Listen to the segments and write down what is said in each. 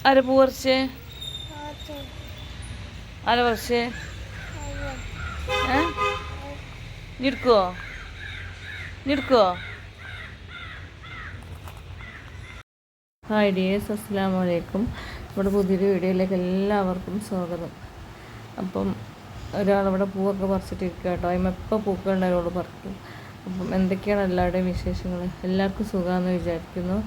ആരെ പൂ പറിച്ചേ? ആരെ പറിച്ചേ? എടുക്കുവോ? എടുക്കുവോ? ഹായ് ഡിയേഴ്സ്, അസ്സലാമു അലൈക്കും. നമ്മുടെ പുതിയൊരു വീഡിയോയിലേക്ക് എല്ലാവർക്കും സ്വാഗതം. അപ്പം ഒരാളിവിടെ പൂവൊക്കെ പറിച്ചിട്ടിരിക്കുക കേട്ടോ. അതിമെപ്പോൾ പൂക്കളുണ്ടായവരോട് പറിക്കും. അപ്പം എന്തൊക്കെയാണ് എല്ലാവരുടെയും വിശേഷങ്ങൾ? എല്ലാവർക്കും സുഖമാണെന്ന് വിചാരിക്കുന്നു.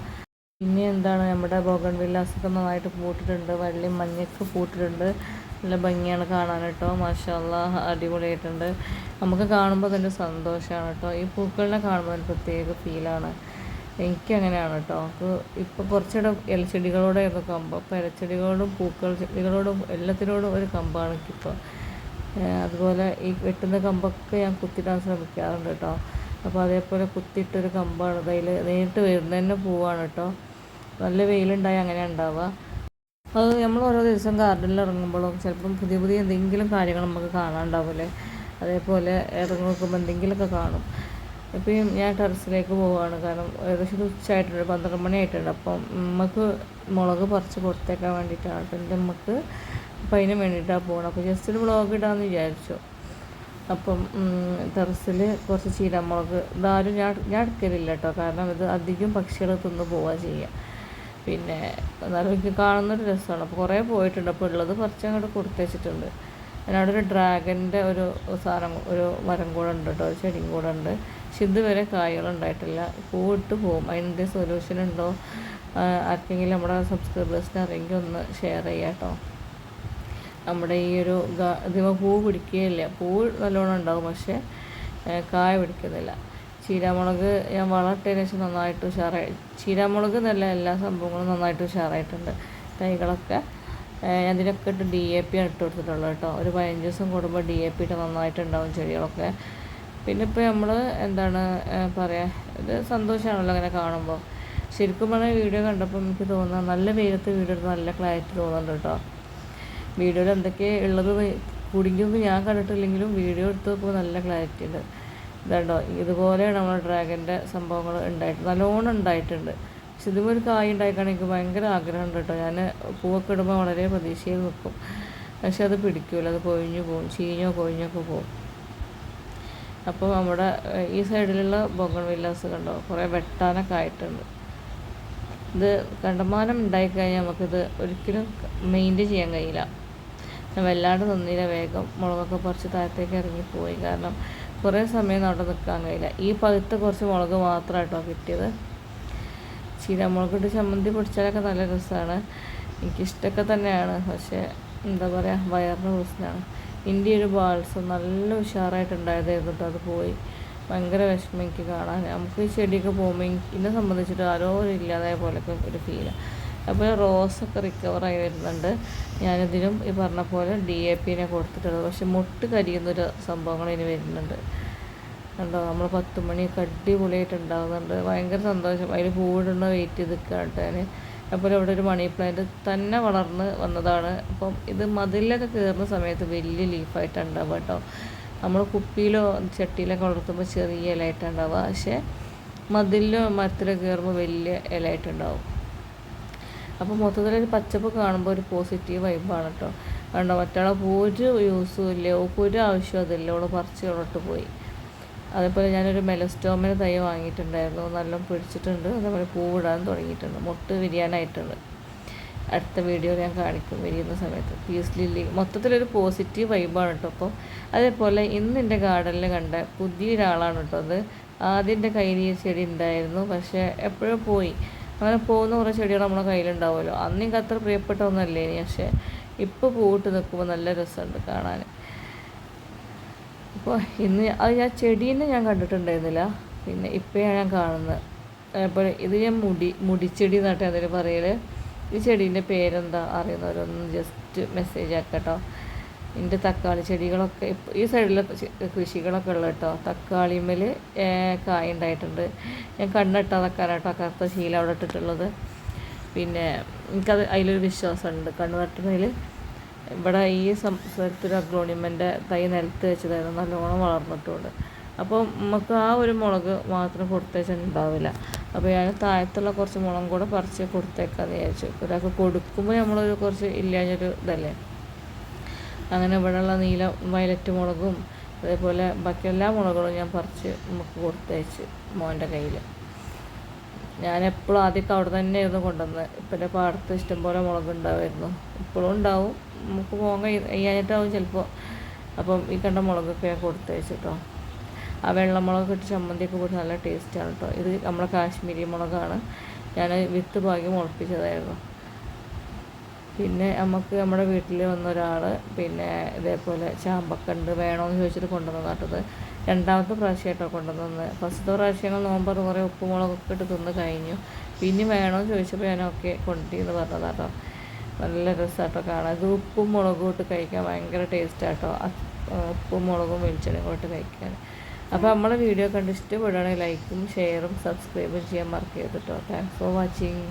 പിന്നെ എന്താണ്, നമ്മുടെ ബോഗൺവില്ലാസൊക്കെ നന്നായിട്ട് പൂട്ടിട്ടുണ്ട്. വെള്ളയും മഞ്ഞയൊക്കെ പൂട്ടിട്ടുണ്ട്. നല്ല ഭംഗിയാണ് കാണാൻ കേട്ടോ. മാഷാ അല്ലാഹ്, അടിപൊളിയായിട്ടുണ്ട്. നമുക്ക് കാണുമ്പോൾ തന്നെ സന്തോഷമാണ് കേട്ടോ. ഈ പൂക്കളിനെ കാണുമ്പോൾ ഒരു പ്രത്യേക ഫീലാണ്. എനിക്കങ്ങനെയാണ് കേട്ടോ. നമുക്ക് ഇപ്പോൾ കുറച്ചുകൂടെ ഇലച്ചെടികളോടായിരുന്നു കമ്പ്. അപ്പോൾ ഇലച്ചെടികളോടും പൂക്കൾ ചെടികളോടും എല്ലാത്തിനോടും ഒരു കമ്പാണ് എനിക്കിപ്പോൾ. അതുപോലെ ഈ വെട്ടുന്ന കമ്പൊക്കെ ഞാൻ കുത്തിയിടാൻ ശ്രമിക്കാറുണ്ട് കേട്ടോ. അപ്പോൾ അതേപോലെ കുത്തിയിട്ടൊരു കമ്പാണ്. അതിൽ നേരിട്ട് വരുന്ന തന്നെ പൂവാണ് കേട്ടോ. നല്ല വെയിലുണ്ടായി അങ്ങനെ ഉണ്ടാവുക. അത് നമ്മൾ ഓരോ ദിവസം ഗാർഡനിൽ ഇറങ്ങുമ്പോഴും ചിലപ്പം പുതിയ പുതിയ എന്തെങ്കിലും കാര്യങ്ങൾ നമുക്ക് കാണാനുണ്ടാവില്ലേ. അതേപോലെ ഇറങ്ങി നോക്കുമ്പോൾ എന്തെങ്കിലുമൊക്കെ കാണും. ഇപ്പം ഞാൻ ടെറസിലേക്ക് പോവുകയാണ്. കാരണം ഏകദേശം ഉച്ചയായിട്ടുണ്ട്, 12 മണി ആയിട്ടുണ്ട്. അപ്പം നമുക്ക് മുളക് പറിച്ച് കൊടുത്തേക്കാൻ വേണ്ടിയിട്ടാണ് കേട്ടോ. എൻ്റെ അമ്മക്ക് അപ്പം അതിന് വേണ്ടിയിട്ടാണ് പോകണം. അപ്പോൾ ജസ്റ്റ് ഒരു വ്ളോഗ് ഇടാമെന്ന് വിചാരിച്ചു. അപ്പം ടെറസിൽ കുറച്ച് ചീരമുളക് ഇതാരും ഞാൻ എടുക്കലില്ല കേട്ടോ. കാരണം ഇത് അധികം പക്ഷികൾ തിന്ന് പോവുക ചെയ്യുക. പിന്നെ എന്നാലും എനിക്ക് കാണുന്നൊരു രസമാണ്. അപ്പോൾ കുറേ പോയിട്ടുണ്ട്. അപ്പോൾ ഉള്ളത് കുറച്ച് അങ്ങോട്ട് കൊടുത്തു വെച്ചിട്ടുണ്ട്. അതിനവിടെ ഒരു ഡ്രാഗൻ്റെ ഒരു സാധനം, ഒരു മരം കൂടെ ഉണ്ട് കേട്ടോ, ഒരു ചെടിയും കൂടെ ഉണ്ട്. പക്ഷെ ഇതുവരെ കായ്കളുണ്ടായിട്ടില്ല. പൂവിട്ട് പോകും. അതിൻ്റെ സൊല്യൂഷൻ ഉണ്ടോ, ആർക്കെങ്കിലും നമ്മുടെ സബ്സ്ക്രൈബേഴ്സിന് അറിയെങ്കിൽ ഒന്ന് ഷെയർ ചെയ്യാം കേട്ടോ. നമ്മുടെ ഈ ഒരു ഇതിമ പൂ പിടിക്കുകയില്ല. പൂ നല്ലോണം ഉണ്ടാവും, പക്ഷേ കായ പിടിക്കുന്നില്ല. ചീരാമുളക് ഞാൻ വളമിട്ടതിന് ശേഷം നന്നായിട്ട് ഉഷാറായി. ചീരാമുളക് നല്ല എല്ലാ സംഭവങ്ങളും നന്നായിട്ട് ഉഷാറായിട്ടുണ്ട്. തൈകളൊക്കെ ഞാൻ ഇതിനൊക്കെ ഇട്ട് DAP ആണ് ഇട്ട് കൊടുത്തിട്ടുള്ളത് കേട്ടോ. ഒരു 15 ദിവസം കൂടുമ്പോൾ DAP ഇട്ട് നന്നായിട്ടുണ്ടാവും ചെടികളൊക്കെ. പിന്നെ ഇപ്പോൾ നമ്മൾ എന്താണ് പറയുക, ഇത് സന്തോഷമാണല്ലോ അങ്ങനെ കാണുമ്പോൾ. ശരിക്കും പറഞ്ഞാൽ വീഡിയോ കണ്ടപ്പോൾ എനിക്ക് തോന്നുന്നത് നല്ല വെയിലത്ത് വീഡിയോ എടുത്ത് നല്ല ക്ലാരിറ്റി തോന്നുന്നുണ്ട് കേട്ടോ. വീഡിയോയിൽ എന്തൊക്കെ ഉള്ളത് കുടുങ്ങിയൊന്നും ഞാൻ കണ്ടിട്ടില്ലെങ്കിലും വീഡിയോ എടുത്ത് നോക്കുമ്പോൾ നല്ല ക്ലാരിറ്റി ഉണ്ട്. ഇതുണ്ടോ, ഇതുപോലെയാണ് നമ്മൾ ഡ്രാഗൻ്റെ സംഭവങ്ങൾ ഉണ്ടായിട്ട് നല്ലോണം ഉണ്ടായിട്ടുണ്ട്. പക്ഷെ ഇതുപോലെ കായ് ഉണ്ടായിക്കാണെങ്കിൽ എനിക്ക് ഭയങ്കര ആഗ്രഹമുണ്ട് കേട്ടോ. ഞാൻ പൂവൊക്കെ ഇടുമ്പോൾ വളരെ പ്രതീക്ഷയിൽ നിൽക്കും. പക്ഷെ അത് പിടിക്കില്ല, അത് കൊഴിഞ്ഞു പോകും, ചീഞ്ഞോ കൊഴിഞ്ഞൊക്കെ പോകും. അപ്പോൾ നമ്മുടെ ഈ സൈഡിലുള്ള ബോഗൺവില്ലാസ് കണ്ടോ, കുറേ വെട്ടാനൊക്കെ ആയിട്ടുണ്ട്. ഇത് കണ്ടമാനം ഉണ്ടായിക്കഴിഞ്ഞാൽ നമുക്കിത് ഒരിക്കലും മെയിൻറ്റെയിൻ ചെയ്യാൻ കഴിയില്ല. ഞാൻ വല്ലാണ്ട് നിന്നില്ല, വേഗം മുളകൊക്കെ പറിച്ച് താഴത്തേക്ക് ഇറങ്ങിപ്പോയി. കാരണം കുറേ സമയം അവിടെ നിൽക്കാൻ കഴിയില്ല. ഈ പഴുത്ത കുറച്ച് മുളക് മാത്രമായിട്ടോ കിട്ടിയത്. ചീരമുളകിട്ട് ചമ്മന്തി പൊടിച്ചാലൊക്കെ നല്ല രസമാണ്, എനിക്കിഷ്ടമൊക്കെ തന്നെയാണ്. പക്ഷേ എന്താ പറയുക, വയറിന് പ്രശ്നമാണ്. എൻ്റെ ഒരു ബാൾസം നല്ല ഉഷാറായിട്ടുണ്ടായതായിരുന്നു കേട്ടോ. അത് പോയി, ഭയങ്കര വിഷമം എനിക്ക് കാണാൻ. നമുക്ക് ഈ ചെടിയൊക്കെ പോകുമ്പോൾ എന്നെ സംബന്ധിച്ചിട്ട് ആരോ ഇല്ലാതായ പോലെയൊക്കെ ഒരു ഫീലാണ്. അപ്പോൾ റോസൊക്കെ റിക്കവറായി വരുന്നുണ്ട്. ഞാനിതിനും ഈ പറഞ്ഞ പോലെ DAP കൊടുത്തിട്ടുള്ളത്. പക്ഷെ മുട്ട് കരിയുന്നൊരു സംഭവങ്ങൾ ഇനി വരുന്നുണ്ട് കണ്ടോ. നമ്മൾ 10 മണിയൊക്കെ അടിപൊളിയായിട്ട് ഉണ്ടാകുന്നുണ്ട്. ഭയങ്കര സന്തോഷം. അതിൽ പൂവിടുന്ന വെയിറ്റ് ചെയ്ത് നിൽക്കുകയാണ് ഞാൻ. അപ്പോൾ ഇവിടെ ഒരു മണി പ്ലാന്റ് തന്നെ വളർന്ന് വന്നതാണ്. അപ്പം ഇത് മതിലൊക്കെ കയറുന്ന സമയത്ത് വലിയ ലീഫായിട്ടാണ് ഉണ്ടാവുക കേട്ടോ. നമ്മൾ കുപ്പിയിലോ ചട്ടിയിലൊക്കെ വളർത്തുമ്പോൾ ചെറിയ ഇലയായിട്ടാണ് ഉണ്ടാവുക. പക്ഷേ മതിലിലോ മരത്തിലോ കയറുമ്പോൾ വലിയ ഇലയായിട്ടുണ്ടാവും. അപ്പോൾ മൊത്തത്തിലൊരു പച്ചപ്പ് കാണുമ്പോൾ ഒരു പോസിറ്റീവ് വൈബാണ് കേട്ടോ. കണ്ടോ, മറ്റാളെ ഒരു യൂസും ഇല്ല, ഒരു ആവശ്യവും അതില്ല, അവൾ പറിച്ച് ഇങ്ങോട്ട് പോയി. അതേപോലെ ഞാനൊരു മെലസ്റ്റോമിന് തൈ വാങ്ങിയിട്ടുണ്ടായിരുന്നു, നല്ല പിടിച്ചിട്ടുണ്ട്. അതേപോലെ പൂവിടാൻ തുടങ്ങിയിട്ടുണ്ട്, മുട്ട് വിരിയാനായിട്ടുണ്ട്. അടുത്ത വീഡിയോ ഞാൻ കാണിക്കും വിരിയുന്ന സമയത്ത്. പീസ് ലില്ലി മൊത്തത്തിലൊരു പോസിറ്റീവ് വൈബാണ് കേട്ടോ. അപ്പോൾ അതേപോലെ ഇന്ന് എൻ്റെ ഗാർഡനിൽ കണ്ട പുതിയൊരാളാണ് കേട്ടോ. അത് ആദ്യം എൻ്റെ കയ്യിൽ ഈ ചെടി ഉണ്ടായിരുന്നു, പക്ഷേ എപ്പോഴും പോയി. അങ്ങനെ പോകുന്ന കുറേ ചെടികൾ നമ്മുടെ കയ്യിലുണ്ടാവുമല്ലോ. അന്ന് എനിക്ക് അത്ര പ്രിയപ്പെട്ട ഒന്നല്ലേ ഇനി, പക്ഷേ ഇപ്പോൾ പൂവിട്ട് നിൽക്കുമ്പോൾ നല്ല രസമുണ്ട് കാണാൻ. അപ്പോൾ ഇന്ന് അത് ഞാൻ ചെടീനെ ഞാൻ കണ്ടിട്ടുണ്ടായിരുന്നില്ല, പിന്നെ ഇപ്പോഴാണ് ഞാൻ കാണുന്നത്. അപ്പോൾ ഇത് ഞാൻ മുടിച്ചെടി എന്നാട്ടെ അതിൽ പറയൽ. ഈ ചെടീൻ്റെ പേരെന്താ അറിയുന്നവരൊന്ന് ജസ്റ്റ് മെസ്സേജ് ആക്കാം കേട്ടോ. എൻ്റെ തക്കാളി ചെടികളൊക്കെ ഇപ്പോൾ ഈ സൈഡിലെ കൃഷികളൊക്കെ ഉള്ള കേട്ടോ. തക്കാളിമേൽ കായ ഉണ്ടായിട്ടുണ്ട്. ഞാൻ കണ്ണിട്ടാൽ തക്കാനാട്ടോ കറുത്ത ശീല അവിടെ ഇട്ടിട്ടുള്ളത്. പിന്നെ എനിക്കത് അതിലൊരു വിശ്വാസമുണ്ട്, കണ്ണ് തട്ടുന്നതിൽ. ഇവിടെ ഈ സ്ഥലത്തൊരു അഗ്ലോണിയമ്മൻ്റെ തൈ നിലത്ത് വെച്ചതായിരുന്നു, നല്ലോണം വളർന്നിട്ടുണ്ട്. അപ്പോൾ നമുക്ക് ആ ഒരു മുളക് മാത്രം കൊടുത്തേച്ചുണ്ടാവില്ല. അപ്പോൾ ഞാൻ താഴത്തുള്ള കുറച്ച് മുളകും കൂടെ പറിച്ച് കൊടുത്തേക്കാന്ന് വിചാരിച്ചു. ഒരാൾക്ക് കൊടുക്കുമ്പോൾ നമ്മളൊരു കുറച്ച് ഇല്ലാഞ്ഞൊരു ഇതല്ലേ. അങ്ങനെ ഇവിടെയുള്ള വയലറ്റ് മുളകും അതേപോലെ ബാക്കി എല്ലാ മുളകുകളും ഞാൻ പറിച്ച് നമുക്ക് കൊടുത്തയച്ച് മോൻ്റെ കയ്യിൽ. ഞാൻ എപ്പോഴും ആദ്യമൊക്കെ അവിടെ തന്നെയായിരുന്നു കൊണ്ടുവന്ന്. ഇപ്പം പാടത്ത് ഇഷ്ടംപോലെ മുളക് ഉണ്ടാവുമായിരുന്നു. ഇപ്പോഴും ഉണ്ടാവും, നമുക്ക് പോകാൻ കഴിയാഞ്ഞിട്ടാവും ചിലപ്പോൾ. അപ്പം ഈ കണ്ട മുളകൊക്കെ ഞാൻ കൊടുത്തയച്ചിട്ടോ. ആ വെള്ളമുളക് ഇട്ട് ചമ്മന്തിയൊക്കെ പോയിട്ട് നല്ല ടേസ്റ്റാണ് കേട്ടോ. ഇത് നമ്മളെ കാശ്മീരി മുളകാണ്, ഞാൻ വിത്ത് പാകി മുളപ്പിച്ചതായിരുന്നു. പിന്നെ നമ്മുടെ വീട്ടിൽ വന്ന ഒരാൾ പിന്നെ ഇതേപോലെ ചാമ്പക്കുണ്ട് വേണമെന്ന് ചോദിച്ചിട്ട് കൊണ്ടുവന്ന് നട്ടത്. രണ്ടാമത്തെ പ്രാവശ്യമായിട്ടോ കൊണ്ടുവന്ന്. ഫസ്റ്റത്തെ പ്രാവശ്യങ്ങൾ നോമ്പർ കുറേ ഉപ്പുമുളകൊക്കെ ഇട്ട് തിന്ന് കഴിഞ്ഞു. പിന്നെ വേണമെന്ന് ചോദിച്ചപ്പോൾ ഞാനൊക്കെ കൊണ്ടുവന്ന് പറഞ്ഞതാട്ടോ. നല്ല രസമായിട്ടോ കാണാൻ. ഇത് ഉപ്പും മുളകും ഇട്ട് കഴിക്കാൻ ഭയങ്കര ടേസ്റ്റാട്ടോ. ഉപ്പും മുളകും വെളിച്ചെണ്ണയും ഇട്ട് കഴിക്കാൻ. അപ്പോൾ നമ്മളെ വീഡിയോ കണ്ട് ഇഷ്ടപ്പെടുകയാണെങ്കിൽ ലൈക്കും ഷെയറും സബ്സ്ക്രൈബും ചെയ്യാൻ മറക്കരുത് കേട്ടോ. Thanks for watching.